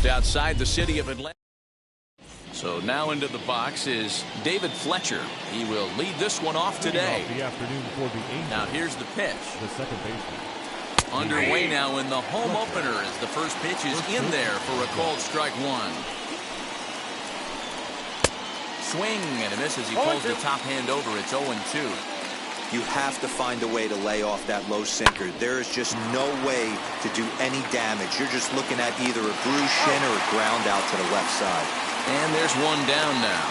just outside the city of Atlanta. So now into the box is David Fletcher. He will lead this one off today. Now here's the pitch. The second baseman. Underway now in the home opener as the first pitch is in there for a called strike one. Swing and a miss as he pulls the top hand over. It's 0-2. You have to find a way to lay off that low sinker. There is just no way to do any damage. You're just looking at either a bruised shin or a ground out to the left side. And there's one down now.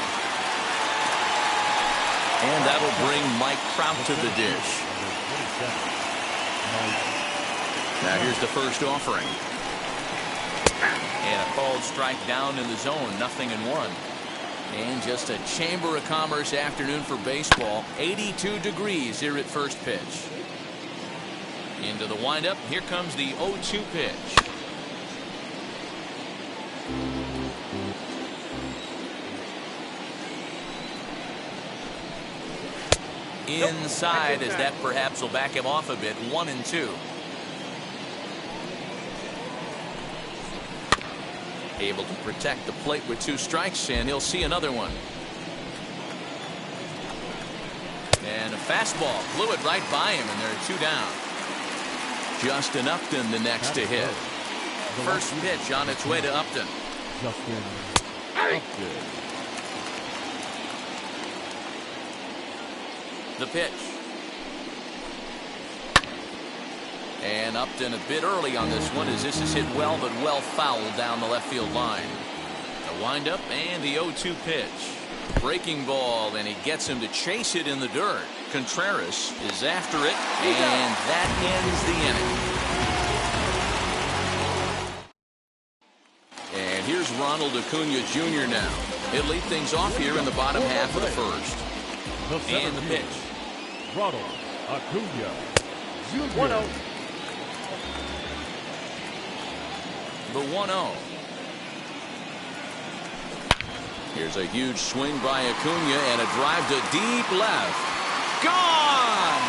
And that'll bring Mike Trout to the dish. Now here's the first offering. And a called strike down in the zone. 0-1. And just a Chamber of Commerce afternoon for baseball. 82 degrees here at first pitch. Into the windup. Here comes the 0-2 pitch. Inside, as that perhaps will back him off a bit. 1-2. Able to protect the plate with 2 strikes, and he'll see another one. And a fastball blew it right by him, and there are 2 down. Justin Upton the next to hit. First pitch on its way to Upton. Justin Upton. The pitch. And Upton a bit early on this one as this is hit well, but well fouled down the left field line. The windup and the 0-2 pitch. Breaking ball, and he gets him to chase it in the dirt. Contreras is after it, and that ends the inning. And here's Ronald Acuna Jr. now. He'll lead things off here in the bottom half of the first. And the pitch. Ronald Acuna Jr. 1-0. The 1-0. Here's a huge swing by Acuna and a drive to deep left. Gone!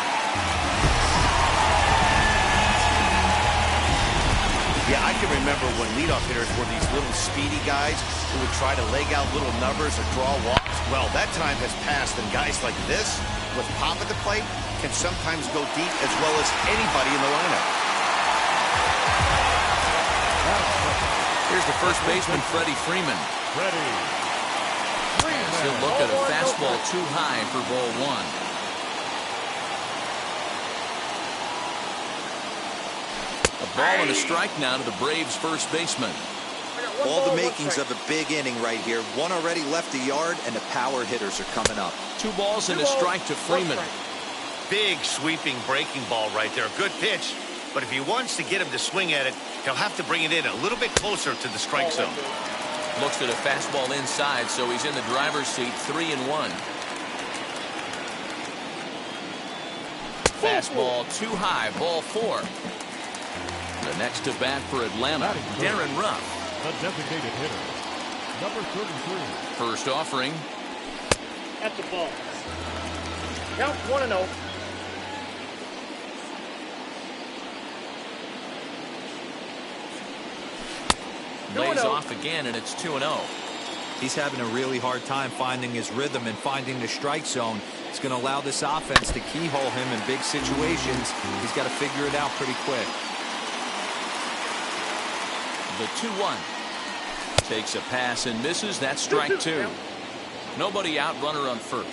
Yeah, I can remember when leadoff hitters were these little speedy guys who would try to leg out little numbers or draw walks. Well, that time has passed, and guys like this, with pop at the plate, can sometimes go deep as well as anybody in the lineup. Here's the first baseman, Freddie Freeman. He'll look at a fastball too high for ball 1. A ball and a strike now to the Braves' first baseman. All the makings of a big inning right here. One already left the yard, and the power hitters are coming up. 2 balls and a strike to Freeman. Big sweeping breaking ball right there. Good pitch. But if he wants to get him to swing at it, he'll have to bring it in a little bit closer to the strike zone. Looks at a fastball inside, so he's in the driver's seat. 3-1. Fastball too high. Ball 4. The next to bat for Atlanta, Darren Ruff. The designated hitter, number 33. First offering. At the ball. Count 1-0. Lays off again, and it's 2-0. He's having a really hard time finding his rhythm and finding the strike zone. It's going to allow this offense to keyhole him in big situations. He's got to figure it out pretty quick. The 2-1. Takes a pass and misses. That's strike 2. Nobody out, runner on first.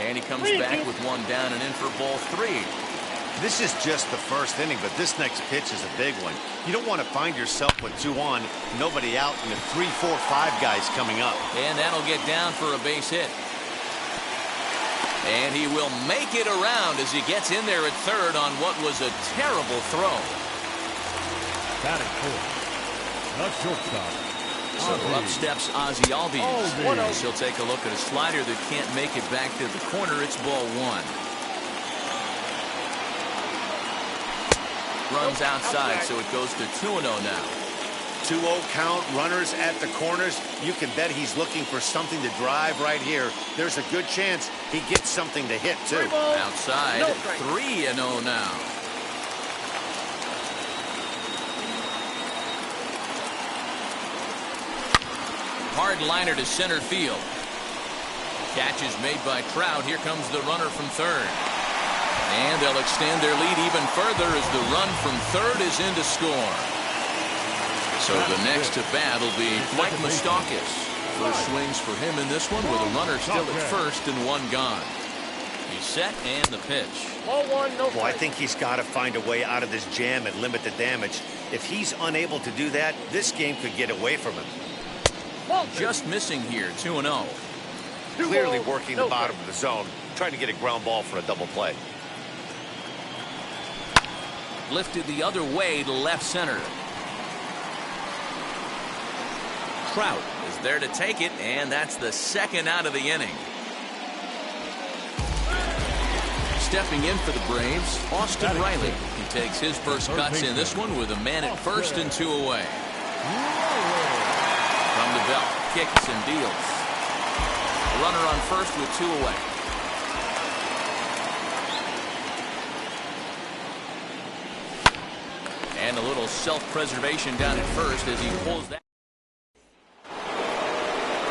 And he comes back with one down and in for ball 3. This is just the first inning, but this next pitch is a big one. You don't want to find yourself with 2 on, nobody out, and the 3, 4, 5 guys coming up. And that'll get down for a base hit. And he will make it around as he gets in there at third on what was a terrible throw. Batting fourth, the shortstop. So up steps Ozzie Albies. He'll take a look at a slider that can't make it back to the corner. It's ball 1. Runs outside, so it goes to 2-0 now. 2-0 count, runners at the corners. You can bet he's looking for something to drive right here. There's a good chance he gets something to hit, too. Outside, 3-0 now. hard liner to center field. Catch is made by Trout. Here comes the runner from third. And they'll extend their lead even further as the run from third is in to score. So the next to bat will be Mike Moustakas. First swings for him in this one with a runner still at first and one gone. He's set and the pitch. Ball one, no Well, I think he's got to find a way out of this jam and limit the damage. If he's unable to do that, this game could get away from him. Just missing here, 2-0. Clearly working the bottom of the zone, trying to get a ground ball for a double play. Lifted the other way to left center. Trout is there to take it, and that's the second out of the inning. Stepping in for the Braves, Austin Riley. He takes his first cuts in this one with a man at first and two away. From the belt, kicks and deals. A runner on first with two away. And a little self-preservation down at first as he pulls that.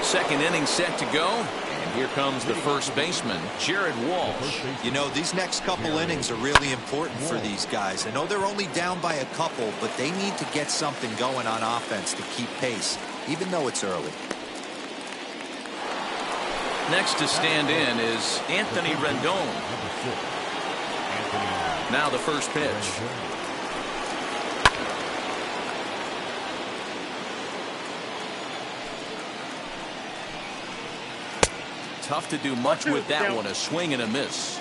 Second inning set to go. And here comes the first baseman, Jared Walsh. You know, these next couple innings are really important for these guys. I know they're only down by a couple, but they need to get something going on offense to keep pace, even though it's early. Next to stand in is Anthony Rendon. Now the first pitch. Tough to do much with that one. A swing and a miss.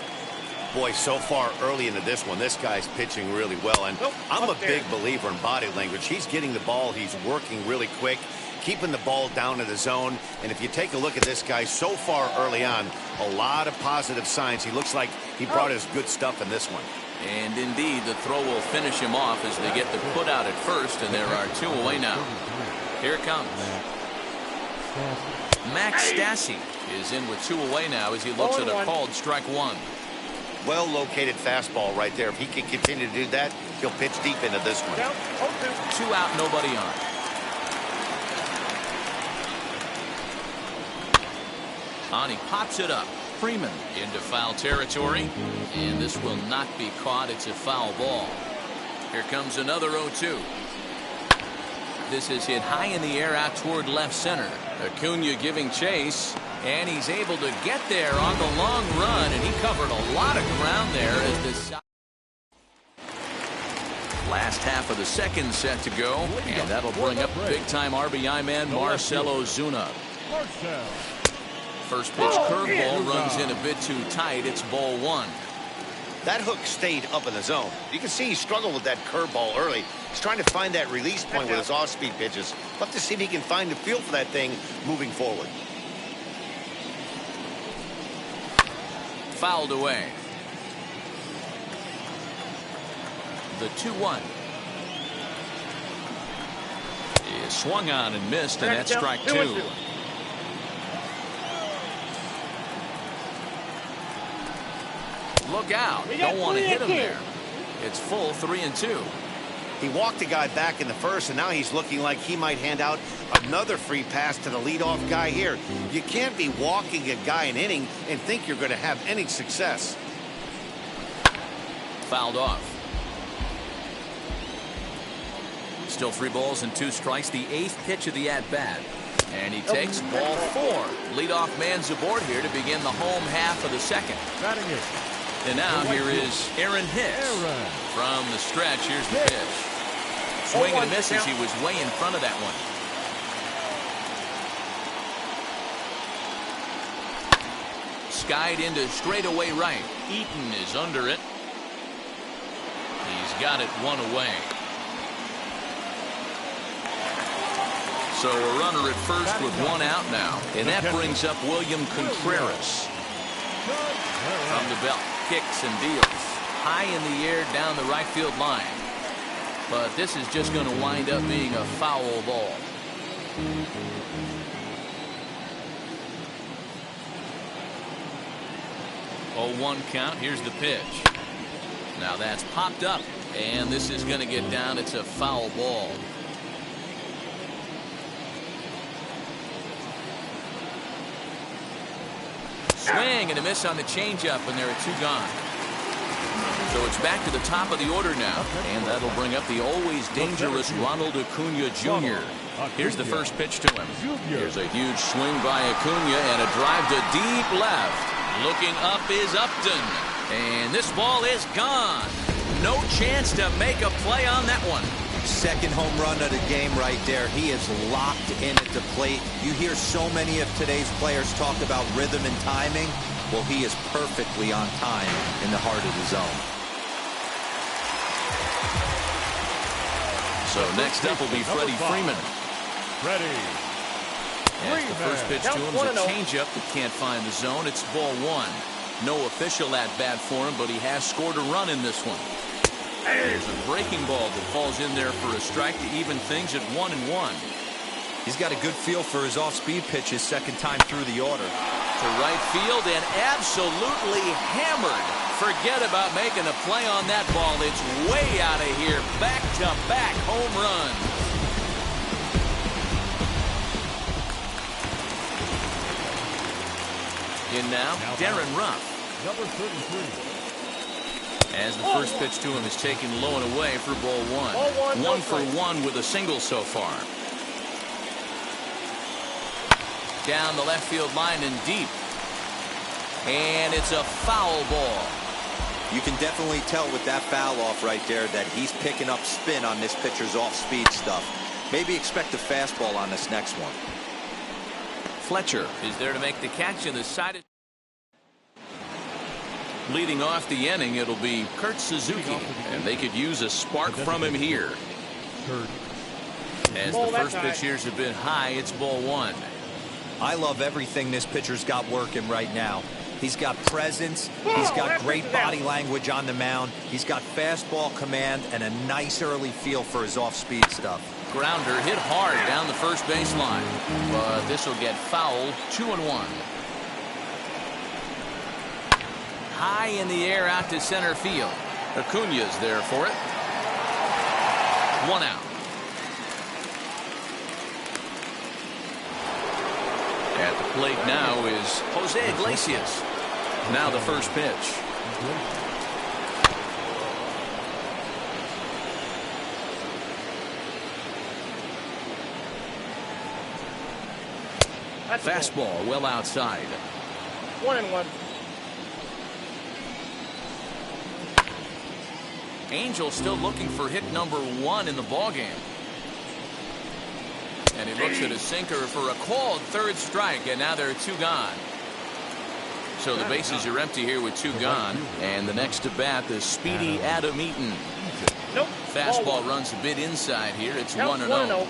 Boy, so far early into this one, this guy's pitching really well. And I'm a big believer in body language. He's getting the ball. He's working really quick, keeping the ball down in the zone. And if you take a look at this guy so far early on, a lot of positive signs. He looks like he brought his good stuff in this one. And indeed, the throw will finish him off as they get the put out at first, and there are two away now. Here it comes. Max Stassi is in with two away now as he looks at a called strike one. Well located fastball right there. If he can continue to do that, he'll pitch deep into this one. Two out, nobody on. He pops it up. Freeman into foul territory, and this will not be caught. It's a foul ball. Here comes another 0-2. This is hit high in the air out toward left center. Acuna giving chase, and he's able to get there on the long run, and he covered a lot of ground there as this last half of the second set to go, and that'll bring up big-time RBI man Marcell Ozuna. First pitch curveball runs in a bit too tight. It's ball one. That hook stayed up in the zone. You can see he struggled with that curveball early. He's trying to find that release point with his off-speed pitches. We'll have to see if he can find the feel for that thing moving forward. Fouled away. The 2-1 is swung on and missed, and that's strike two. Look out. Don't want to hit him there. It's full 3-2. He walked the guy back in the first, and now he's looking like he might hand out another free pass to the leadoff guy here. You can't be walking a guy an inning and think you're going to have any success. Fouled off. Still 3 balls and 2 strikes. The 8th pitch of the at-bat. And he takes ball 4. Leadoff man's aboard here to begin the home half of the second. And now here is Aaron Hicks. From the stretch, here's the pitch. Swing and a miss as he was way in front of that one. Skied into straightaway right. Eaton is under it. He's got it one away. So a runner at first with 1 out now. And that brings up William Contreras. From the belt, kicks and deals. High in the air down the right field line. But this is just going to wind up being a foul ball. Oh, 1 count. Here's the pitch. Now that's popped up. And this is going to get down. It's a foul ball. Swing and a miss on the changeup, and there are 2 gone. So it's back to the top of the order now, and that'll bring up the always dangerous Ronald Acuna Jr. Here's the first pitch to him. Here's a huge swing by Acuna and a drive to deep left. Looking up is Upton, and this ball is gone. No chance to make a play on that one. Second home run of the game right there. He is locked in at the plate. You hear so many of today's players talk about rhythm and timing. Well, he is perfectly on time in the heart of the zone. So next up will be Freddie Freeman. As the first pitch to him is a changeup that can't find the zone. It's ball 1. No official at bat for him, but he has scored a run in this one. There's a breaking ball that falls in there for a strike to even things at 1-1. He's got a good feel for his off-speed pitches second time through the order. To right field and absolutely hammered. Forget about making a play on that ball. It's way out of here. Back-to-back home runs. In now, Darren Ruff. Number 33. As the first pitch to him is taken low and away for ball 1. 1 for 1 with a single so far. Down the left field line and deep. And it's a foul ball. You can definitely tell with that foul off right there that he's picking up spin on this pitcher's off-speed stuff. Maybe expect a fastball on this next one. Fletcher is there to make the catch in the side. Leading off the inning, it'll be Kurt Suzuki, and they could use a spark from him here. As the first pitch here's have been high, it's ball 1. I love everything this pitcher's got working right now. He's got presence. He's got great body language on the mound. He's got fastball command and a nice early feel for his off-speed stuff. Grounder hit hard down the first baseline, but this will get foul. 2-1. High in the air out to center field. Acuna's there for it. 1 out. At the plate now is Jose Iglesias. Now the first pitch. Fastball well outside. 1-1. Angel still looking for hit number 1 in the ballgame. And he looks at a sinker for a called third strike, and now there are 2 gone. So the bases are empty here with 2 gone. And the next to bat is speedy Adam Eaton. Nope. Fastball runs a bit inside here. It's 1-0.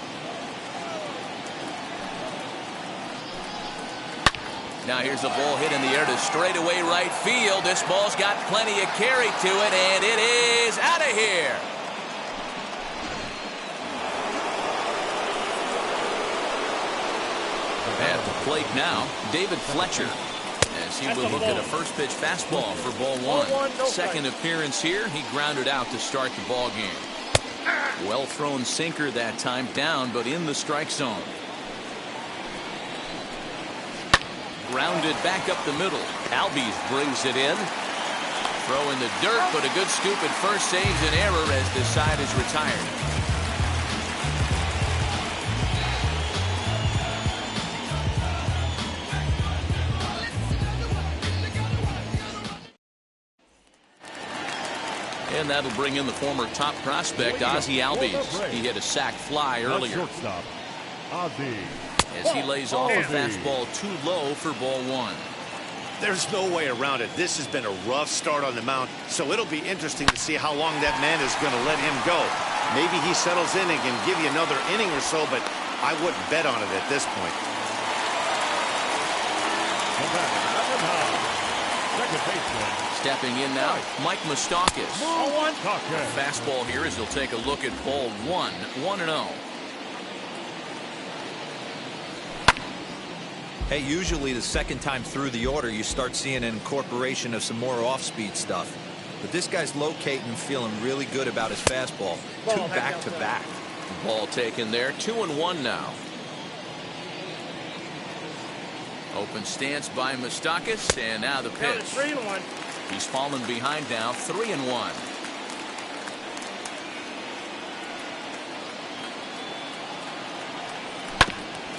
Now here's the ball hit in the air to straightaway right field. This ball's got plenty of carry to it, and it is out of here. At the plate now, David Fletcher, as he will look at a first pitch fastball for ball 1. Second appearance here, he grounded out to start the ball game. Well thrown sinker that time, down but in the strike zone. Grounded back up the middle. Albies brings it in. Throw in the dirt, but a good scoop at first saves an error as this side is retired. And that'll bring in the former top prospect, Ozzie Albies. He hit a sac fly earlier. Shortstop, Ozzie. As he lays off a fastball too low for ball 1. There's no way around it. This has been a rough start on the mound, so it'll be interesting to see how long that man is going to let him go. Maybe he settles in and can give you another inning or so, but I wouldn't bet on it at this point. Second baseman. Stepping in now, Mike Moustakas. Fastball here as he'll take a look at ball 1. 1-0. Hey, usually the second time through the order, you start seeing an incorporation of some more off-speed stuff. But this guy's locating and feeling really good about his fastball. 2 back-to-back. Ball taken there. 2-1 now. Open stance by Moustakas, and now the Count pitch. it 3-1. He's fallen behind now, 3-1.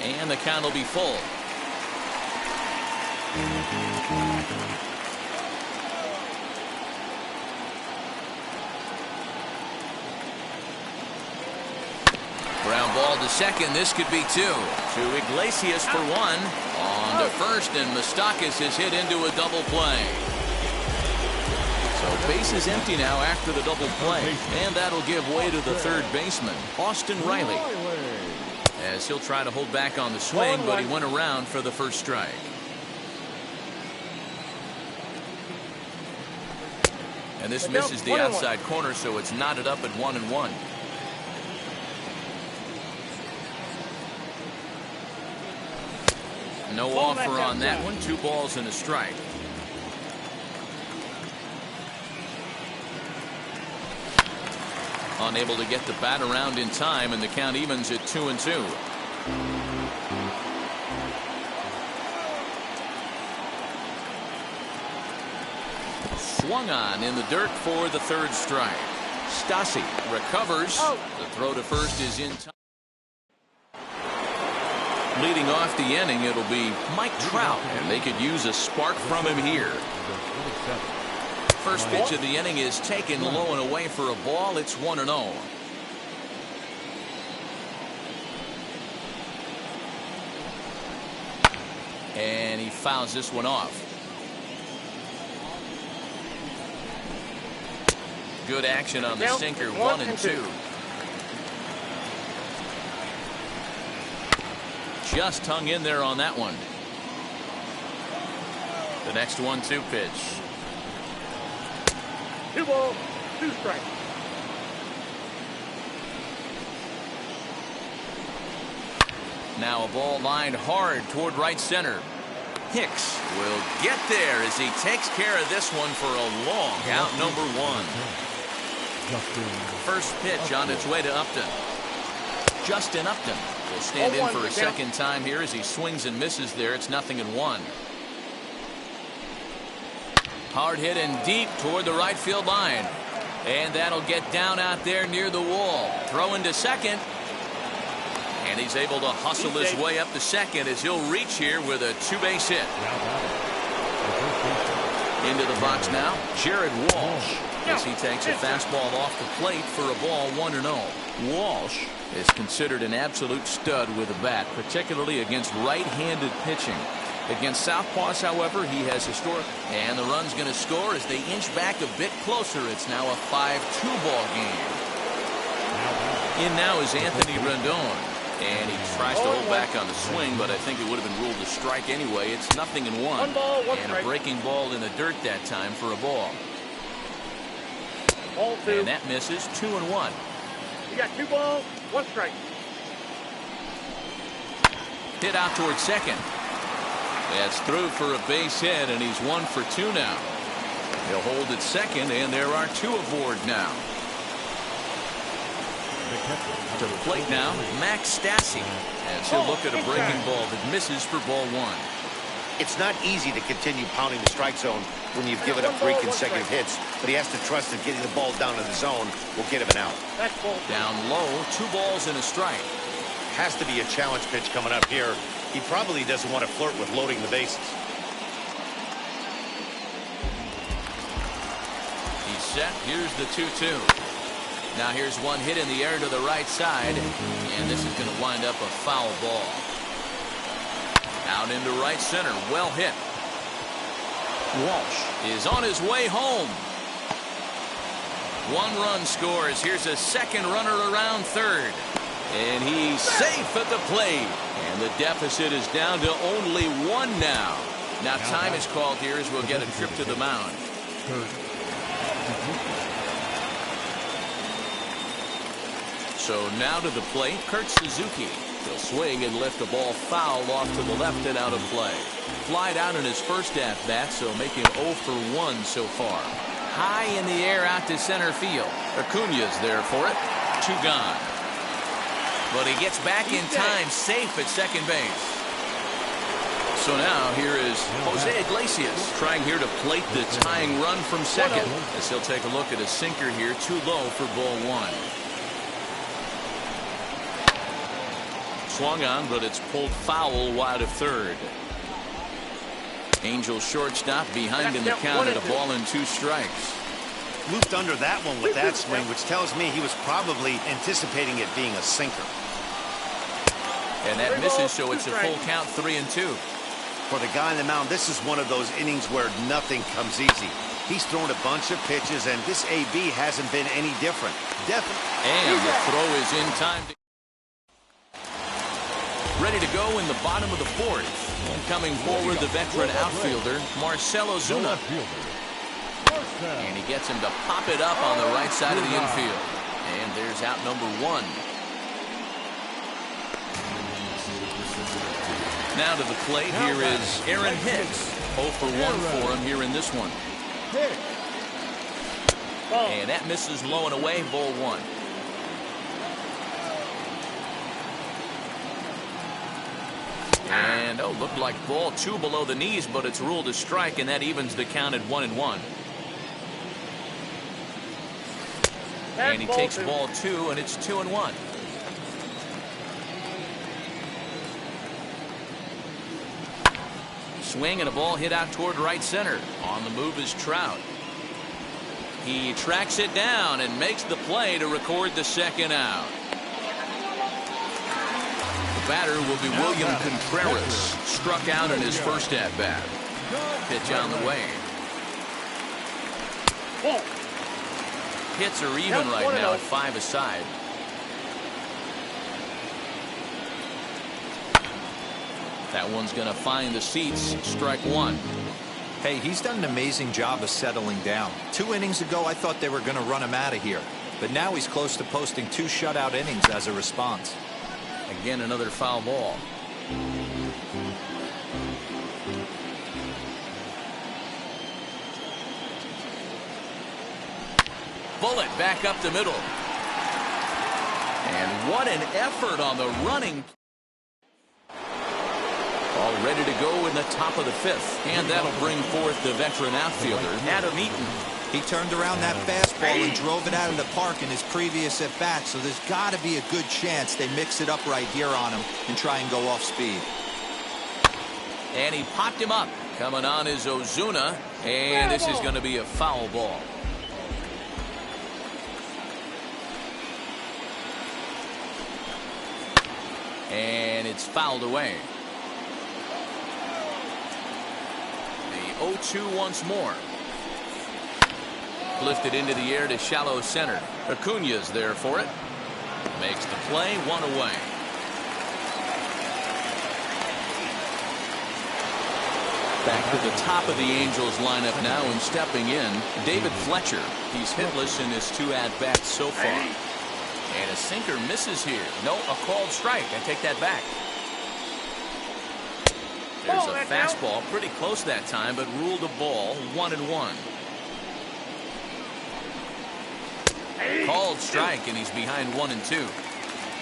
And the count will be full. Ground ball to second. This could be two. To Iglesias for one. On to first, and Moustakas is hit into a double play. So base is empty now after the double play. And that'll give way to the third baseman, Austin Riley. As he'll try to hold back on the swing, but he went around for the first strike. And this misses the outside corner, so it's knotted up at 1-1. No offer on that one. 2 balls and a strike. Unable to get the bat around in time, and the count evens at 2-2. Swung on in the dirt for the third strike. Stassi recovers. The throw to first is in time. Leading off the inning, it'll be Mike Trout, and they could use a spark from him here. First pitch of the inning is taken low and away for a ball. It's 1-0. And he fouls this one off. Good action on the sinker. 1-2. Just hung in there on that one. The next 1-2 pitch. 2 balls, 2 strikes. Now a ball lined hard toward right center. Hicks will get there as he takes care of this one for a long out, number 1. First pitch on its way to Upton. Justin Upton will stand in for a second time here as he swings and misses there. It's 0-1. Hard hit and deep toward the right field line. And that'll get down out there near the wall. Throw into second. And he's able to hustle his way up to second as he'll reach here with a 2-base hit. Into the box now, Jared Walsh, as he takes a fastball off the plate for a ball 1-0. Walsh is considered an absolute stud with a bat, particularly against right-handed pitching. Against southpaws, however, he has historic, and the run's going to score as they inch back a bit closer. It's now a 5-2 ball game. In now is Anthony Rendon, and he tries to hold back on the swing, but I think it would have been ruled a strike anyway. It's 0-1. 1 ball, 1 and strike. A breaking ball in the dirt that time for a ball. Ball 2. And that misses. 2-1. You got 2 balls, 1 strike. Hit out towards second. That's through for a base hit, and he's 1 for 2 now. He'll hold at second, and there are 2 aboard now. To the plate now, Max Stassi, as he'll look at a breaking ball that misses for ball 1. It's not easy to continue pounding the strike zone when you've given up 3 consecutive hits, but he has to trust that getting the ball down in the zone will get him an out. That's ball. Down low, 2 balls and a strike. Has to be a challenge pitch coming up here. He probably doesn't want to flirt with loading the bases. He's set. Here's the 2-2. Now here's one hit in the air to the right side, and this is going to wind up a foul ball. Out into right center. Well hit. Walsh is on his way home. 1 run scores. Here's a second runner around third. And he's safe at the plate. And the deficit is down to only 1 now. Now time is called here as we'll get a trip to the mound. So now to the plate, Kurt Suzuki. He'll swing and lift the ball foul off to the left and out of play. Flied out in his first at-bat, so making 0 for 1 so far. High in the air out to center field. Acuña's there for it. 2 gone. But he gets back in time, safe at second base. So now here is Jose Iglesias trying here to plate the tying run from second, as he'll take a look at a sinker here, too low for ball one. Swung on, but it's pulled foul wide of third. Angels shortstop behind in the count at a ball and 2 strikes. Looped under that one with that swing, which tells me he was probably anticipating it being a sinker. And that misses, so it's a full count, 3-2. For the guy on the mound, this is one of those innings where nothing comes easy. He's thrown a bunch of pitches, and this AB hasn't been any different. And the throw is in time. Ready to go in the bottom of the 4th. And coming forward, the veteran outfielder, Marcell Ozuna. And he gets him to pop it up on the right side of the infield. And there's out number 1. Now to the plate, here is Aaron Hicks. 0 for 1 for him here in this one. And that misses low and away, ball 1. And, looked like ball 2 below the knees, but it's ruled a strike, and that evens the count at 1-1. And he takes ball 2, and it's 2-1. Swing and a ball hit out toward right center. On the move is Trout. He tracks it down and makes the play to record the second out. The batter will be William Contreras, struck out in his first at-bat. Pitch on the way. Hits are even right now at 5 aside. That one's going to find the seats. Strike 1. Hey, he's done an amazing job of settling down. 2 innings ago, I thought they were going to run him out of here. But now he's close to posting 2 shutout innings as a response. Again, another foul ball. Bullet back up the middle. And what an effort on the running. All ready to go in the top of the 5th. And that'll bring forth the veteran outfielder, Adam Eaton. He turned around that fastball and drove it out of the park in his previous at-bat, so there's got to be a good chance they mix it up right here on him and try and go off speed. And he popped him up. Coming on is Ozuna, and this is going to be a foul ball. And it's fouled away. The 0-2 once more. Lifted into the air to shallow center. Acuna's there for it. Makes the play, 1 away. Back to the top of the Angels lineup now, and stepping in, David Fletcher. He's hitless in his 2 at-bats so far. And a sinker misses here. No, a called strike. I take that back. There's a fastball pretty close that time, but ruled a ball, 1-1. Called strike, and he's behind 1-2.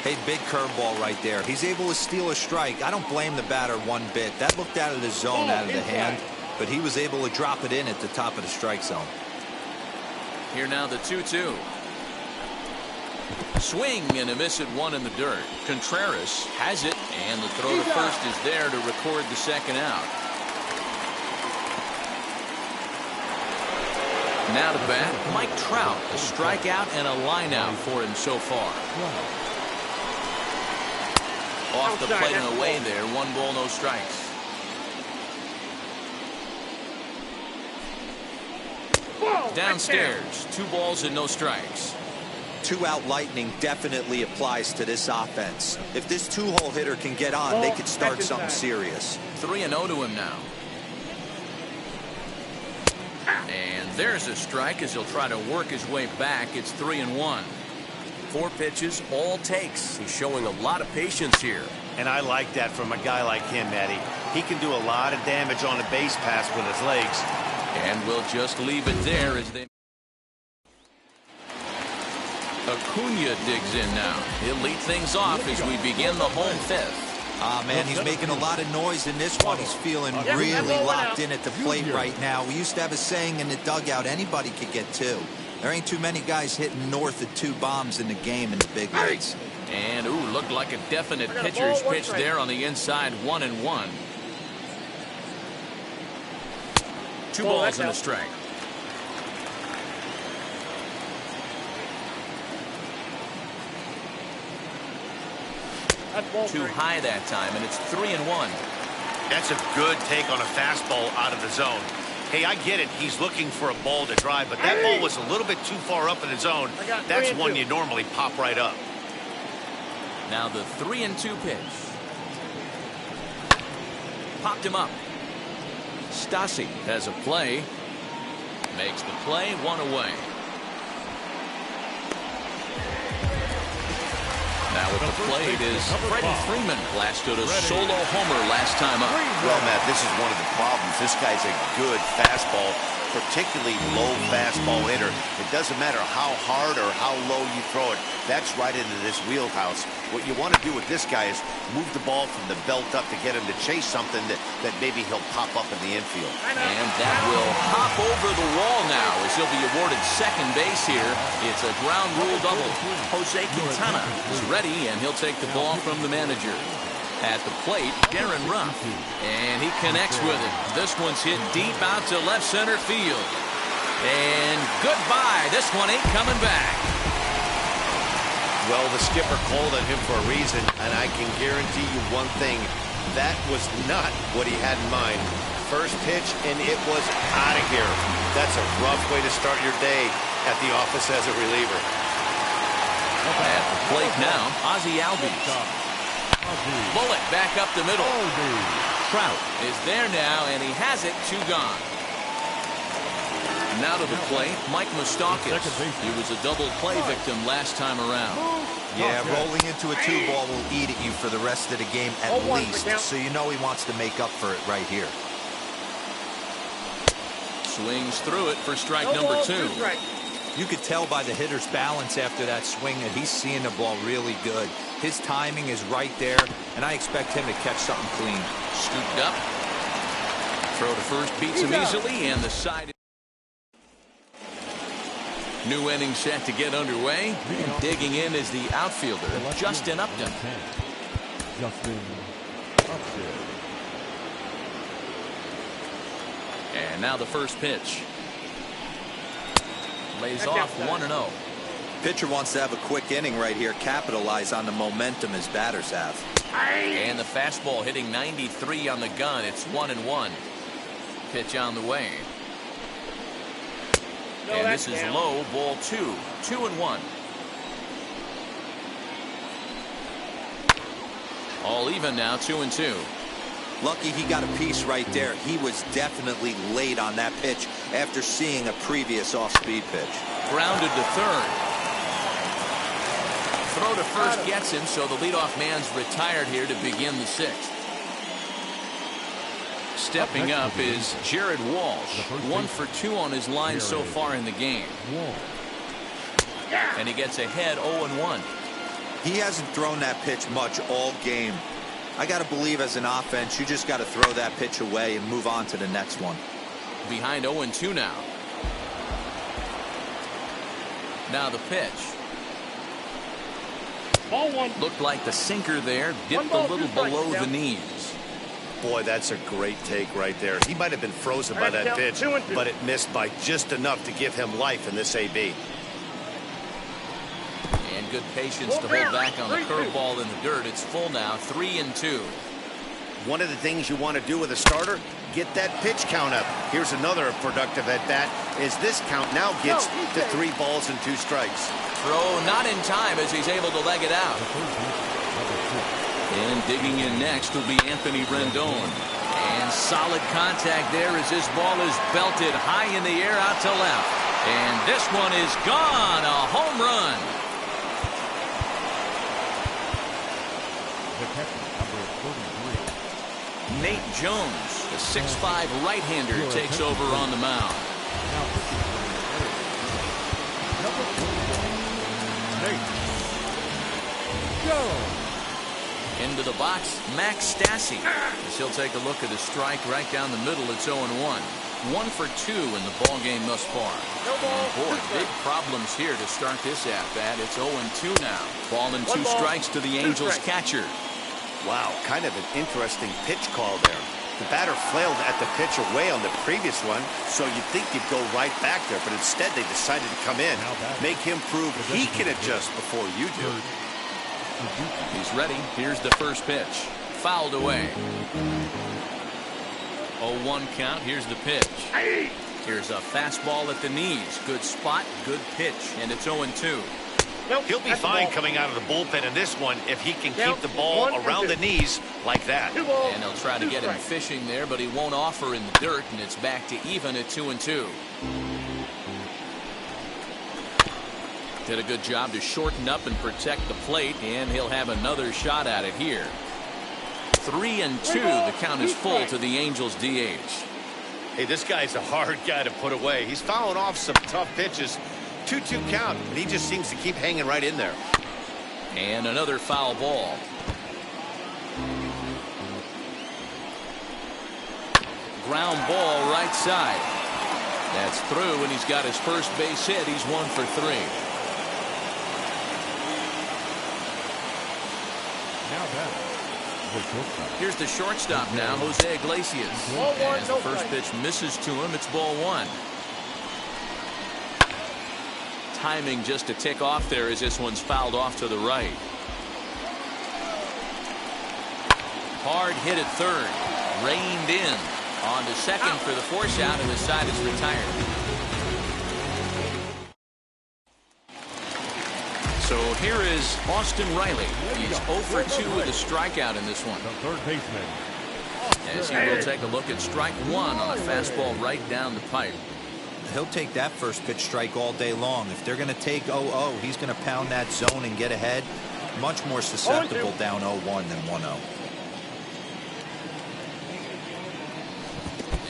Hey, big curveball right there. He's able to steal a strike. I don't blame the batter one bit. That looked out of the zone, out of the hand, but he was able to drop it in at the top of the strike zone. Here now the 2-2. Swing and a miss at 1 in the dirt. Contreras has it, and the throw to first is there to record the second out. Now to bat, Mike Trout. A strikeout and a line out for him so far. Off the plate and away there. 1 ball, no strikes. Downstairs, 2 balls and no strikes. 2-out lightning definitely applies to this offense. If this 2-hole hitter can get on, they could start something serious. 3-0 to him now. And there's a strike as he'll try to work his way back. It's 3-1. 4 pitches, all takes. He's showing a lot of patience here. And I like that from a guy like him, Eddie. He can do a lot of damage on a base pass with his legs. And we'll just leave it there as they... Acuna digs in now. He'll lead things off as we begin the home 5th. Ah, man, he's making a lot of noise in this one. He's feeling Yeah, really that ball went locked out. in at the plate right now. We used to have a saying in the dugout, anybody could get two. There ain't too many guys hitting north of 2 bombs in the game in the big leagues. And, ooh, looked like a definite I got a pitcher's ball, 1 pitch strike. there on the inside, 1-1. 2 Oh, balls that's and a out. strike. That's ball Too strike. high that time, and it's 3-1. That's a good take on a fastball out of the zone. Hey, I get it. He's looking for a ball to drive, but that ball was a little bit too far up in the zone. I got That's 3-2. one you normally pop right up. Now the 3-2 pitch. Popped him up. Stassi has a play. Makes the play, 1 away. Now at the plate is Freddie Freeman. Blasted a solo homer last time up. Well, Matt, this is one of the problems. This guy's a good fastball, particularly low fastball hitter. It doesn't matter how hard or how low you throw it. That's right into this wheelhouse. What you want to do with this guy is move the ball from the belt up to get him to chase something that maybe he'll pop up in the infield. And that will hop over the wall now as he'll be awarded second base here. It's a ground rule double. Jose Quintana is ready, and he'll take the ball from the manager. At the plate, Darren Ruff. And he connects with it. This one's hit deep out to left center field. And goodbye. This one ain't coming back. Well, the skipper called on him for a reason, and I can guarantee you one thing. That was not what he had in mind. First pitch, and it was out of here. That's a rough way to start your day at the office as a reliever. At the plate now, Ozzie Albies. Bullet back up the middle. Trout is there now, and he has it, 2 gone. Now to the plate, Mike Moustakas. He was a double play victim last time around. Yeah, rolling into a 2-ball will eat at you for the rest of the game at 0-1 least. for count. So you know he wants to make up for it right here. Swings through it for strike No number ball, 2. 2 strikes. You could tell by the hitter's balance after that swing that he's seeing the ball really good. His timing is right there, and I expect him to catch something clean. Scooped up. Throw to first beats him easily, and the side. New inning set to get underway. And digging in is the outfielder, Justin Upton. Justin Upton. And now the first pitch. Lays off 1-0. Pitcher wants to have a quick inning right here, capitalize on the momentum his batters have. And the fastball hitting 93 on the gun. It's 1-1. Pitch on the way. No, And that's this is down. low, ball 2. 2-1. All even now, 2-2. Lucky he got a piece right there. He was definitely late on that pitch after seeing a previous off-speed pitch. Grounded to third. Throw to first gets him, so the leadoff man's retired here to begin the 6th. Stepping up is Jared Walsh. 1 for 2 on his line so far in the game. And he gets ahead 0-1. He hasn't thrown that pitch much all game. I got to believe as an offense, you just got to throw that pitch away and move on to the next one. Behind 0-2 now. Now the pitch. Ball 1. Looked like the sinker there, dipped a 1 ball, little 2 strikes, below the down. knees. Boy, that's a great take right there. He might have been frozen by that Count, pitch, 2-2. but it missed by just enough to give him life in this AB. And good patience to hold back on the curveball in the dirt. It's full now, 3-2. One of the things you want to do with a starter, get that pitch count up. Here's another productive at-bat as this count now gets to 3 balls and 2 strikes. Throw not in time as he's able to leg it out. And digging in next will be Anthony Rendon. And solid contact there as this ball is belted high in the air out to left. And this one is gone, a home run. The catcher, number 33. Nate Jones, the 6'5" right-hander, takes over on the mound. Now pitching for the A's, number 41, Nate Jones. Into the box, Max Stassi. As he'll take a look at a strike right down the middle. It's 0-1. 1 for 2 in the ball game thus far. Boy, big problems here to start this at-bat. It's 0-2 now. Ball and 2 strikes to the Angels catcher. Wow, kind of an interesting pitch call there. The batter flailed at the pitch away on the previous one, so you'd think he'd go right back there, but instead they decided to come in, make him prove he can adjust before you do. He's ready. Here's the first pitch. Fouled away. 0-1 count. Here's the pitch. Here's a fastball at the knees. Good spot, good pitch, and it's 0-2. He'll be fine coming out of the bullpen in this one if he can keep the ball around the knees like that. And they'll try to get him fishing there, but he won't offer in the dirt, and it's back to even at 2-2. Did a good job to shorten up and protect the plate, and he'll have another shot at it here. 3-2. The count is full to the Angels DH. Hey, this guy's a hard guy to put away. He's fouling off some tough pitches. 2-2 count, and he just seems to keep hanging right in there. And another foul ball. Ground ball right side. That's through, and he's got his first base hit. He's 1 for 3. Now back. Here's the shortstop now, Jose Iglesias. As the first pitch misses to him, it's ball 1. Timing just a tick off there as this one's fouled off to the right. Hard hit at third. Reined in. On to second for the force out, and the side is retired. So here is Austin Riley. He's 0 for 2 with a strikeout in this one. The third baseman. As he will take a look at strike 1 on a fastball right down the pipe. He'll take that first pitch strike all day long. If they're going to take 0-0, he's going to pound that zone and get ahead. Much more susceptible down 0-1 than 1-0.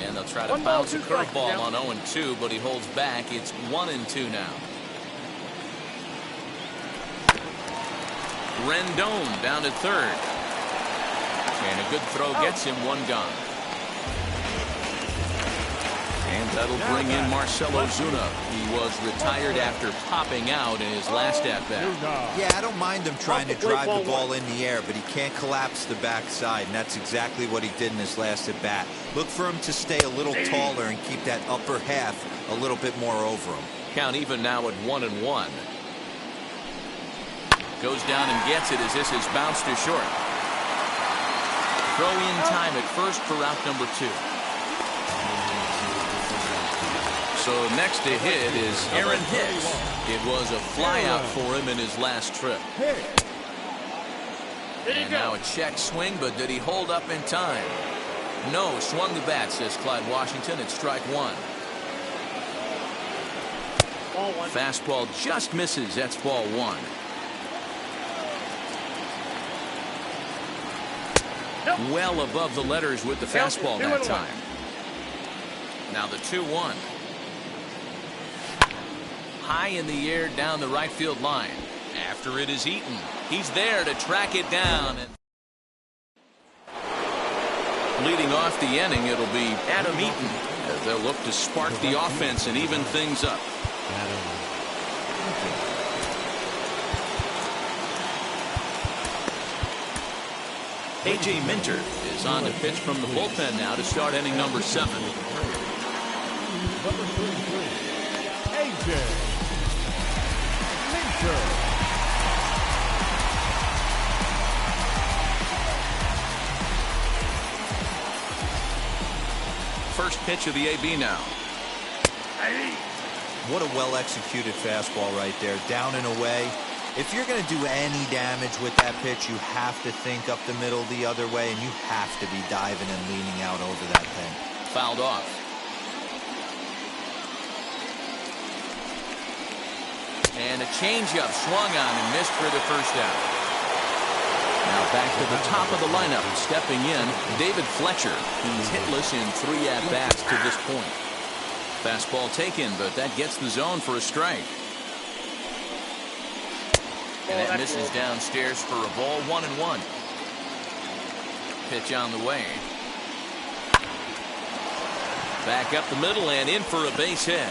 And they'll try to bounce a curveball on 0-2, but he holds back. It's 1-2 now. Rendon down at third. And a good throw gets him 1 gone. And that'll bring in Marcell Ozuna. He was retired after popping out in his last at-bat. Yeah, I don't mind him trying to drive the ball in the air, but he can't collapse the backside, and that's exactly what he did in his last at-bat. Look for him to stay a little taller and keep that upper half a little bit more over him. Count even now at 1-1. Goes down and gets it as this is bounced to short. Throw in time at first for out number 2. So next to hit is Aaron Hicks. It was a flyout for him in his last trip. And now a check swing, but did he hold up in time? No, swung the bat, says Clyde Washington. It's strike 1. Fastball just misses. That's ball 1. Well above the letters with the fastball that time. Now the 2-1. High in the air down the right field line. After it is Eaton. He's there to track it down. And leading off the inning, it'll be Adam Eaton as they'll look to spark the offense and even things up. A.J. Minter is on to pitch from the bullpen now to start inning number 7. Number 33, A.J. Minter. First pitch of the AB now. What a well-executed fastball right there, down and away. If you're going to do any damage with that pitch, you have to think up the middle the other way, and you have to be diving and leaning out over that thing. Fouled off. And a changeup swung on and missed for the first out. Now back to the top of the lineup. Stepping in, David Fletcher. He's hitless in 3 at-bats to this point. Fastball taken, but that gets the zone for a strike. And that misses downstairs for a ball. 1-1. Pitch on the way. Back up the middle and in for a base hit.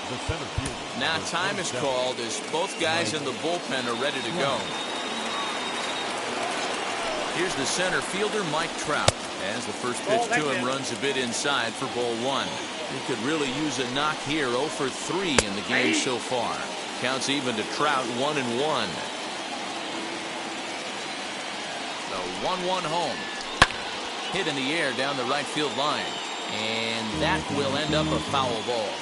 The center fielder. Now time is called as both guys in the bullpen are ready to go. Here's the center fielder, Mike Trout, as the first pitch to him runs a bit inside for ball one. He could really use a knock here. 0 for 3 in the game so far. Counts even to Trout, 1-1. The 1-1 home. Hit in the air down the right field line. And that will end up a foul ball.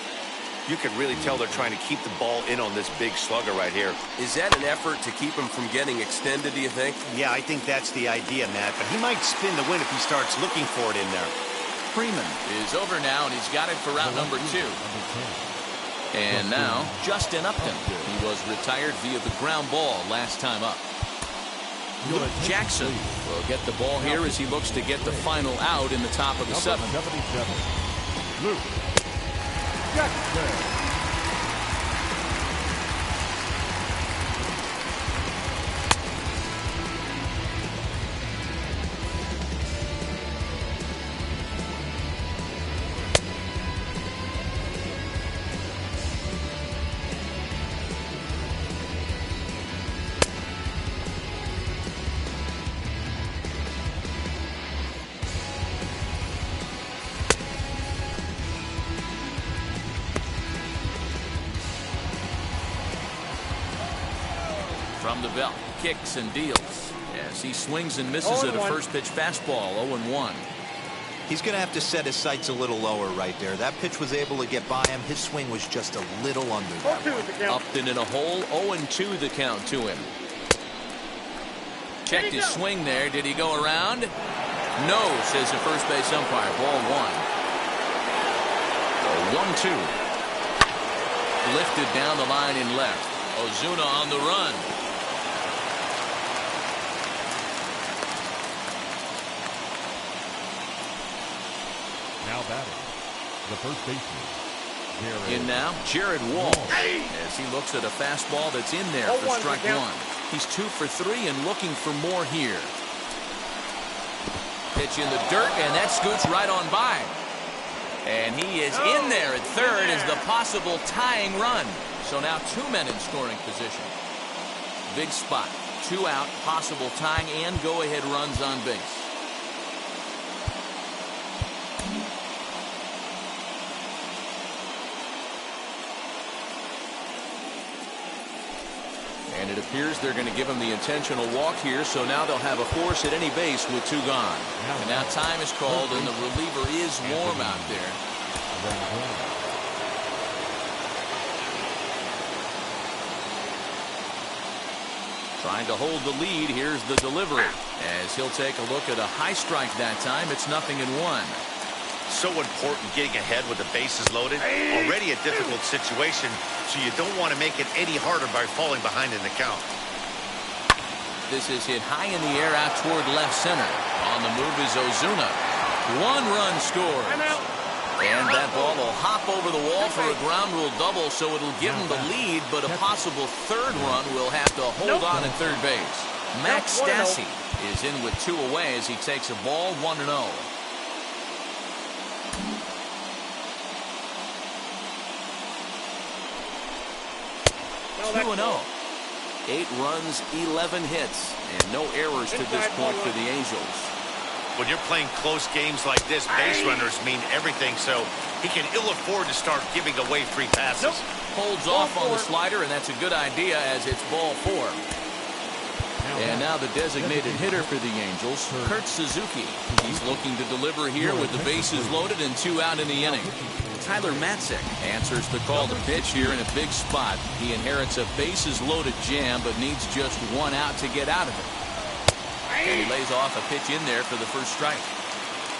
You can really tell they're trying to keep the ball in on this big slugger right here. Is that an effort to keep him from getting extended, do you think? Yeah, I think that's the idea, Matt. But he might spin the win if he starts looking for it in there. Freeman is over now, and he's got it for route number 2. And now, Justin Upton. He was retired via the ground ball last time up. Luke Jackson will get the ball here as he looks to get the final out in the top of the 7th. 77. Luke Jackson. From the belt, kicks and deals as he swings and misses at a first pitch fastball. 0-1. He's going to have to set his sights a little lower right there. That pitch was able to get by him. His swing was just a little under that one. Upton in a hole. 0-2 the count to him. Checked his swing there. Did he go around? No, says the first base umpire. Ball 1. 1-2. Lifted down the line in left. Ozuna on the run. Now batting, the first baseman. In now, Jared Walsh, as he looks at a fastball that's in there for strike 1. He's 2 for 3 and looking for more here. Pitch in the dirt, and that scoots right on by. And he is in there at third as the possible tying run. So now 2 men in scoring position. Big spot. 2 out, possible tying and go-ahead runs on base. And it appears they're going to give him the intentional walk here, so now they'll have a force at any base with 2 gone. And now time is called, and the reliever is warm out there. Trying to hold the lead. Here's the delivery. As he'll take a look at a high strike that time. It's 0-1. So important getting ahead with the bases loaded. Already a difficult situation, so you don't want to make it any harder by falling behind in the count. This is hit high in the air out toward left center. On the move is Ozuna. 1 run scores. And that ball will hop over the wall for a ground rule double, so it'll give him the lead, but a possible 3rd run will have to hold on at third base. Max Stassi is in with 2 away as he takes a ball. 1-0. 2-0. 8 runs, 11 hits, and no errors to this point for the Angels. When you're playing close games like this, base runners mean everything, so he can ill afford to start giving away free passes. Holds off on the slider, and that's a good idea as it's ball 4. And now the designated hitter for the Angels, Kurt Suzuki. He's looking to deliver here with the bases loaded and 2 out in the inning. Tyler Matzek answers the call to pitch here in a big spot. He inherits a bases-loaded jam, but needs just 1 out to get out of it. And he lays off a pitch in there for the first strike.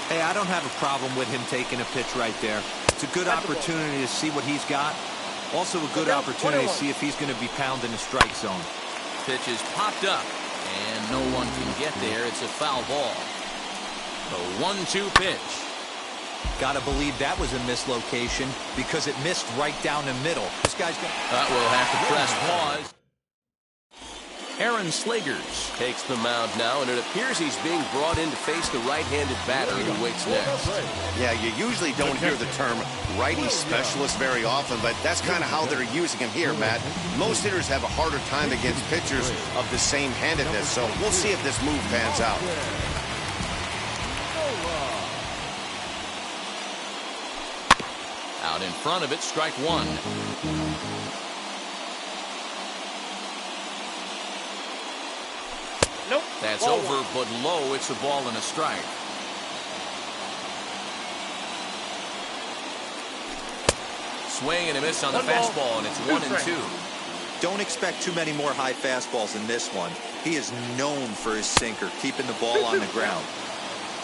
Hey, I don't have a problem with him taking a pitch right there. It's a good opportunity to see what he's got. Also a good opportunity to see if he's going to be pounding the strike zone. Pitch is popped up, and no one can get there. It's a foul ball. The 1-2 pitch. Gotta believe that was a mislocation because it missed right down the middle. This guy's got... That will have to press pause. Aaron Slegers Takes the mound now, and it appears he's being brought in to face the right-handed batter who waits next. Yeah, you usually don't hear the term righty specialist very often, but that's kind of how they're using him here, Matt. Most hitters have a harder time against pitchers of the same handedness, so we'll see if this move pans out. out in front of it, strike one. Nope. That's ball over, one. but low. It's a ball and a strike. Swing and a miss on the fastball, and it's 1-2. Don't expect too many more high fastballs in this one. He is known for his sinker, keeping the ball on the ground.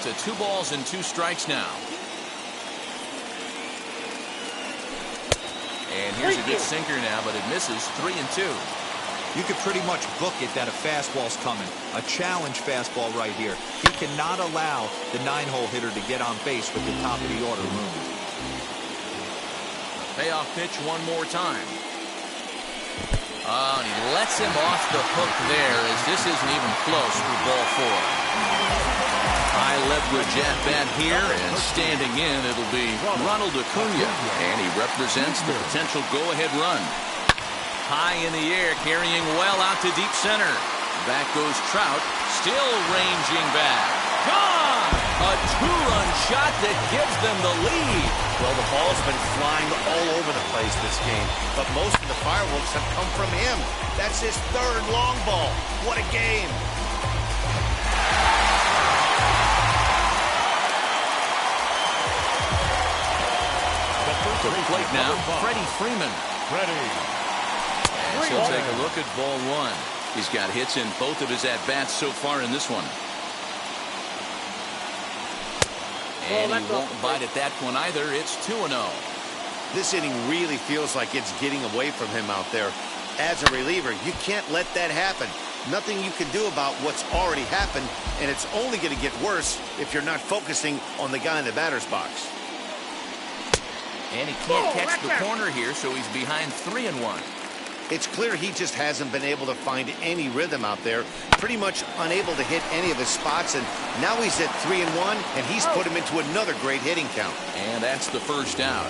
To 2 balls and 2 strikes now. And here's a good sinker now, but it misses. 3-2. You could pretty much book it that a fastball's coming. A challenge fastball right here. He cannot allow the 9-hole hitter to get on base with the top of the order room. Payoff pitch one more time. Oh, and he lets him off the hook there as this isn't even close for ball 4. High leverage at bat here, and standing in, it'll be Ronald Acuna, and he represents the potential go-ahead run. High in the air, carrying well out to deep center. Back goes Trout, still ranging back. Gone! A 2-run shot that gives them the lead. Well, the ball's been flying all over the place this game, but most of the fireworks have come from him. That's his 3rd long ball. What a game. To the plate now, Freddie Freeman. And he'll take a look at ball 1. He's got hits in both of his at-bats so far in this one. And he won't bite at that one either. It's 2-0. This inning really feels like it's getting away from him out there. As a reliever, you can't let that happen. Nothing you can do about what's already happened, and it's only going to get worse if you're not focusing on the guy in the batter's box. And he can't catch the corner here, so he's behind 3-1. It's clear he just hasn't been able to find any rhythm out there, pretty much unable to hit any of his spots, and now he's at 3-1, and he's put him into another great hitting count. And that's the first out.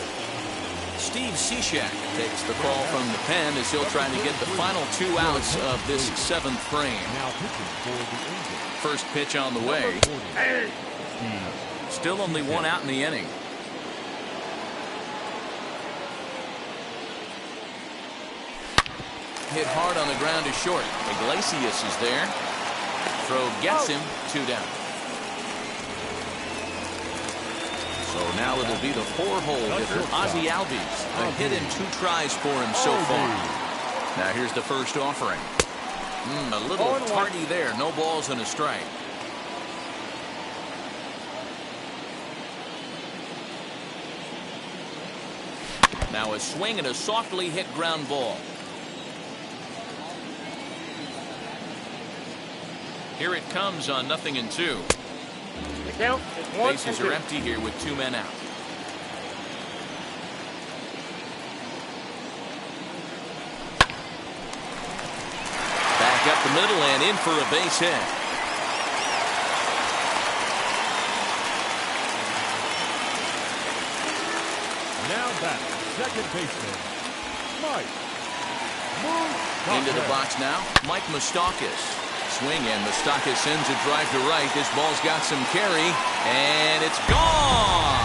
Steve Cishek takes the call from the pen as he'll try to get the final 2 outs of this 7th frame. First pitch on the way. Still only 1 out in the inning. Hit hard on the ground to short. Iglesias is there. Throw gets him. 2 down. So now it'll be the 4-hole hitter, Ozzie Albies. A hit in 2 tries for him so far. Now here's the first offering. A little tardy there. No balls and a strike. Now a swing and a softly hit ground ball. Here it comes on 0-2. The count is 1-2. Bases are empty here with 2 men out. Back up the middle and in for a base hit. Now back, second baseman, Mike. Into the box now, Mike Moustakas. Swing, and Moustakas sends a drive to right. This ball's got some carry, and it's gone.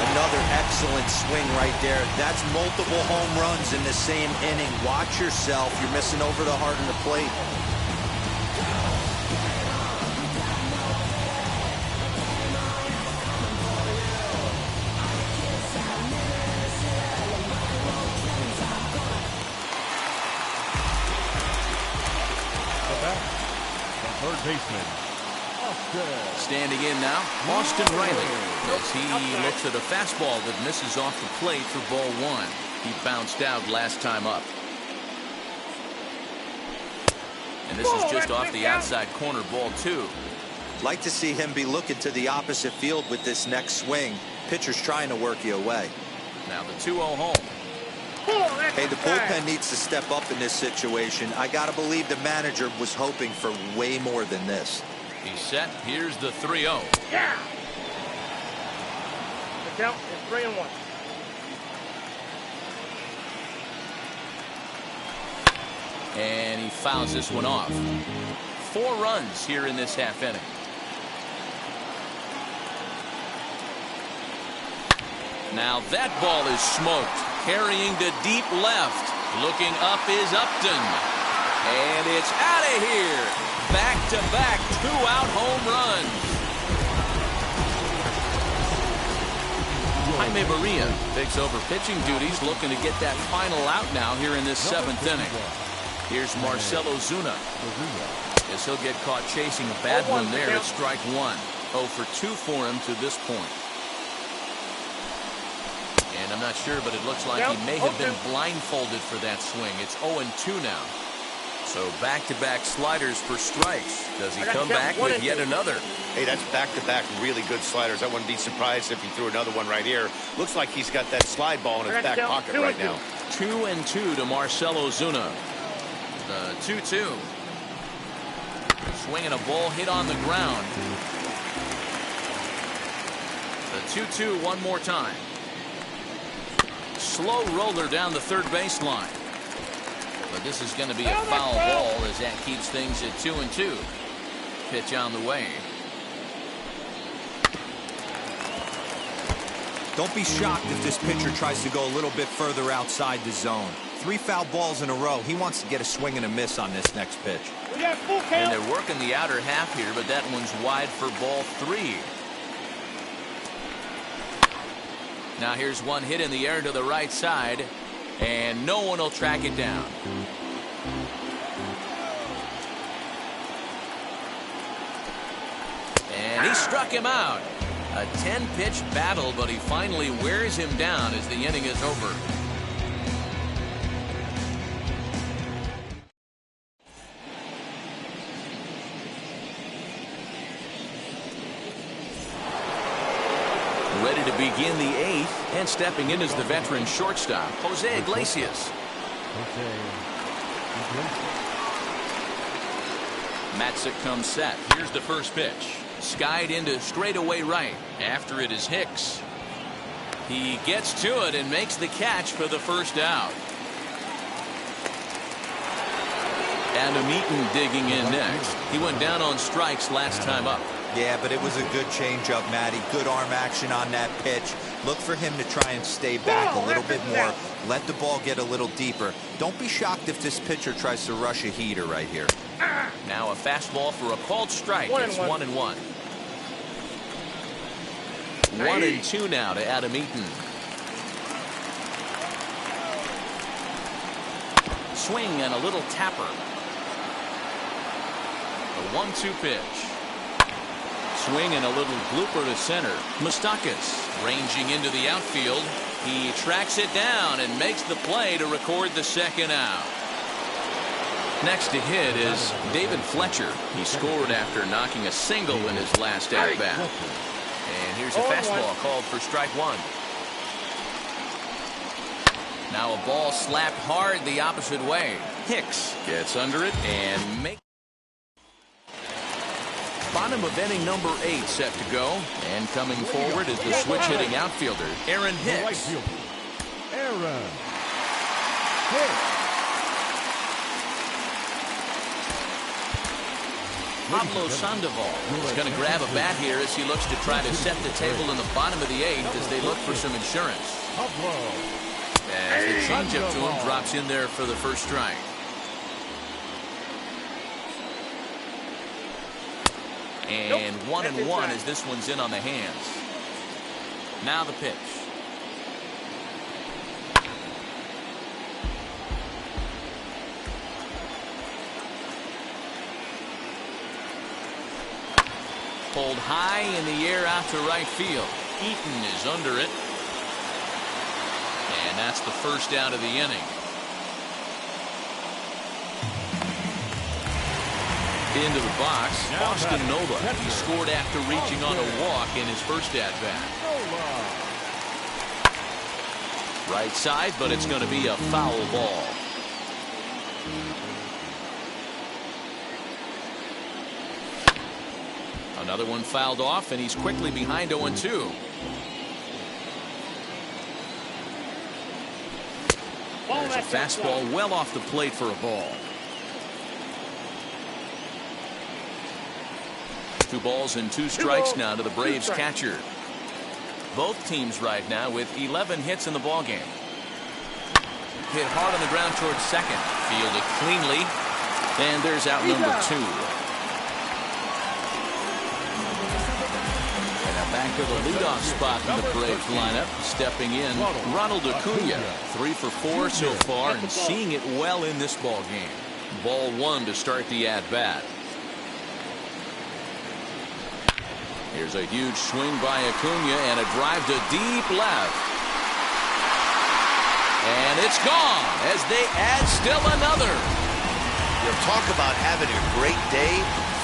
Another excellent swing right there. That's multiple home runs in the same inning. Watch yourself. You're missing over the heart of the plate. Third baseman, Standing in now, Austin Riley. As he looks at a fastball that misses off the plate for ball 1. He bounced out last time up. And this is just off the outside corner, ball 2. Like to see him be looking to the opposite field with this next swing. Pitcher's trying to work you away. Now the 2-0 home. Hey, the bullpen needs to step up in this situation. I got to believe the manager was hoping for way more than this. He's set. Here's the 3-0. Yeah. The count is 3-1. And he fouls this one off. 4 runs here in this half inning. Now that ball is smoked. Carrying to deep left. Looking up is Upton. And it's out of here. Back-to-back 2-out home runs. Jaime Maria takes over pitching duties, looking to get that final out now here in this 7th inning. Here's Marcell Ozuna. As he'll get caught chasing a bad one there at strike 1. 0 for 2 for him to this point. And I'm not sure, but it looks like he may have been blindfolded for that swing. It's 0-2 now. So back-to-back sliders for strikes. Does he come back with yet another? Hey, that's back-to-back really good sliders. I wouldn't be surprised if he threw another one right here. Looks like he's got that slide ball in his back pocket right now. 2-2 to Marcell Ozuna. The 2-2. Swinging a ball hit on the ground. The 2-2 one more time. Slow roller down the third baseline. But this is going to be a foul ball as that keeps things at 2-2. Pitch on the way. Don't be shocked if this pitcher tries to go a little bit further outside the zone. 3 foul balls in a row. He wants to get a swing and a miss on this next pitch. And they're working the outer half here, but that one's wide for ball 3. Now here's one hit in the air to the right side, and no one will track it down. And he struck him out. A 10-pitch battle, but he finally wears him down as the inning is over. Ready to begin the 8th, and stepping in is the veteran shortstop, Jose Iglesias. Matzik comes set. Here's the first pitch. Skied into straightaway right. After it is Hicks. He gets to it and makes the catch for the first out. Adam Eaton digging in next. He went down on strikes last time up. Yeah, but it was a good changeup, Matty. Good arm action on that pitch. Look for him to try and stay back a little bit more. Let the ball get a little deeper. Don't be shocked if this pitcher tries to rush a heater right here. Now a fastball for a called strike. It's 1-1. 1-2 now to Adam Eaton. Swing and a little tapper. The 1-2 pitch. Swing and a little blooper to center. Moustakas ranging into the outfield. He tracks it down and makes the play to record the second out. Next to hit is David Fletcher. He scored after knocking a single in his last at-bat. And here's a fastball called for strike 1. Now a ball slapped hard the opposite way. Hicks gets under it and makes. Bottom of inning number 8 set to go. And coming forward is the switch-hitting outfielder, Aaron Hicks. Aaron Hicks. Pablo Sandoval is going to grab a bat here as he looks to try to set the table in the bottom of the 8th as they look for some insurance. As the changeup to him drops in there for the first strike. And 1-1 as this one's in on the hands. Now the pitch. Pulled high in the air out to right field. Eaton is under it. And that's the first out of the inning. Into the box, Austin Nova. He scored after reaching on a walk in his first at-bat. Right side, but it's going to be a foul ball. Another one fouled off, and he's quickly behind 0-2. There's a fastball well off the plate for a ball. 2 balls and 2 strikes now to the Braves catcher. Both teams right now with 11 hits in the ballgame. Hit hard on the ground towards second. Fielded cleanly. And there's out number 2. And now back to the leadoff spot in the Braves lineup. Stepping in, Ronald Acuna. 3 for 4 so far and seeing it well in this ballgame. Ball 1 to start the at-bat. Here's a huge swing by Acuna and a drive to deep left. And it's gone as they add still another. You talk about having a great day.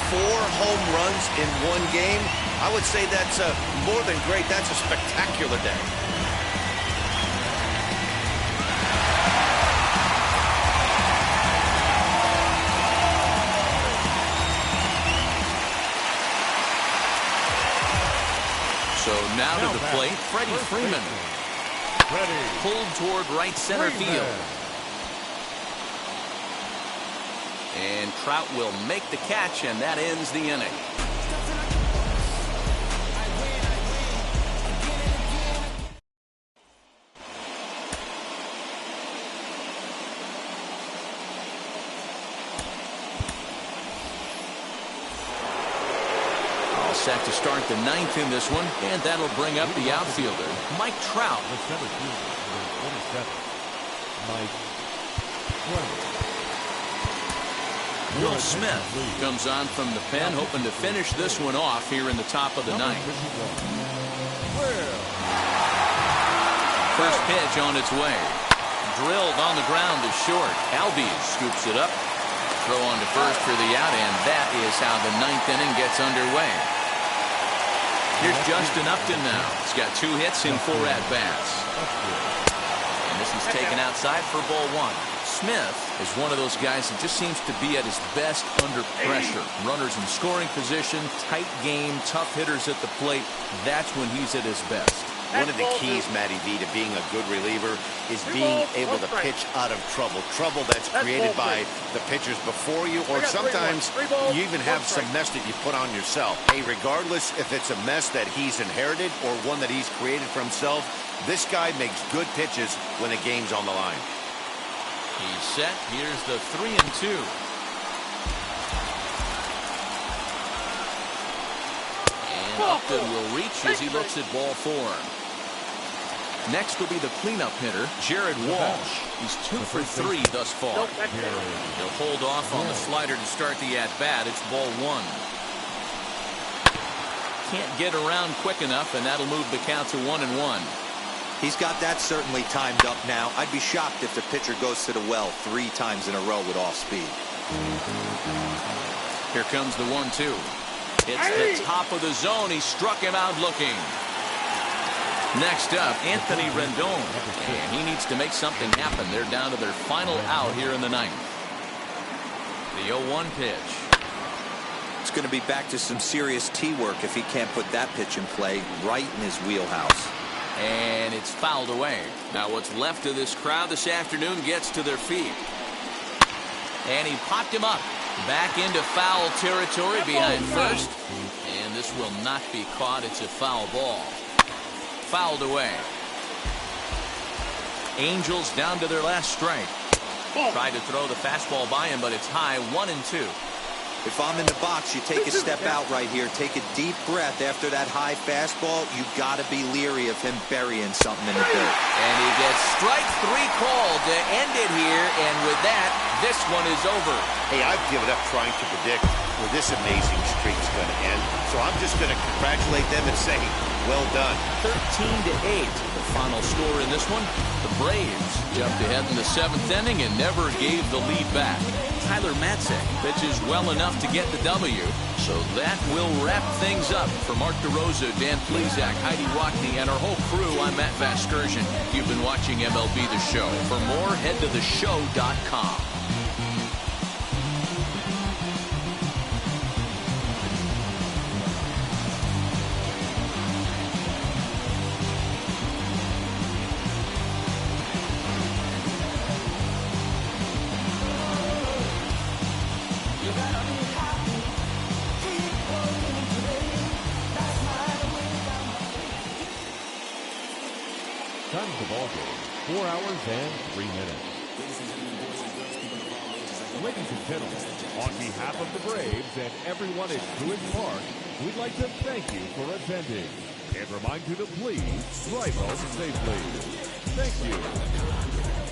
4 home runs in 1 game. I would say that's more than great. That's a spectacular day. So now to the plate, Freddie Freeman. Pulled toward right center field. And Trout will make the catch, and that ends the inning. Set to start the 9th in this one, and that'll bring up the outfielder, Mike Trout. Will Smith comes on from the pen, hoping to finish this one off here in the top of the 9th. First pitch on its way. Drilled on the ground to short. Albies scoops it up. Throw on to first for the out, and that is how the 9th inning gets underway. Here's Justin Upton now. He's got 2 hits in 4 at-bats. And this is taken outside for ball 1. Smith is one of those guys that just seems to be at his best under pressure. Runners in scoring position, tight game, tough hitters at the plate. That's when he's at his best. One of the keys, Matty V, to being a good reliever is being able to pitch out of trouble. Trouble that's created by the pitchers before you, or sometimes you even have some mess that you put on yourself. Hey, regardless if it's a mess that he's inherited or one that he's created for himself, this guy makes good pitches when the game's on the line. He's set. Here's the 3-2. And Upton will reach as he looks at ball 4. Next will be the cleanup hitter, Jared Walsh. He's 2 for 3 thus far. He'll hold off on the slider to start the at-bat. It's ball 1. Can't get around quick enough, and that'll move the count to 1-1. He's got that certainly timed up now. I'd be shocked if the pitcher goes to the well 3 times in a row with off speed. Here comes the 1-2. It's the top of the zone. He struck him out looking. Next up, Anthony Rendon. And he needs to make something happen. They're down to their final out here in the 9th. The 0-1 pitch. It's going to be back to some serious tee work if he can't put that pitch in play right in his wheelhouse. And it's fouled away. Now what's left of this crowd this afternoon gets to their feet. And he popped him up. Back into foul territory behind first. And this will not be caught. It's a foul ball. Fouled away. Angels down to their last strike. Tried to throw the fastball by him, but it's high. 1-2. If I'm in the box, you take a step out right here. Take a deep breath after that high fastball. You got to be leery of him burying something in the dirt. And he gets strike 3 called to end it here. And with that, this one is over. Hey, I've given up trying to predict where this amazing streak is going to end. So I'm just going to congratulate them and say, well done. 13-8. The final score in this one. The Braves jumped ahead in the 7th inning and never gave the lead back. Tyler Matzek. Pitches well enough to get the W. So that will wrap things up. For Mark DeRosa, Dan Plezak, Heidi Watney, and our whole crew, I'm Matt Vasgersian. You've been watching MLB The Show. For more, head to theshow.com. Time of the ball game, 4 hours and 3 minutes. Ladies and gentlemen, on behalf of the Braves and everyone at Truist Park, we'd like to thank you for attending and remind you to please drive home safely. Thank you.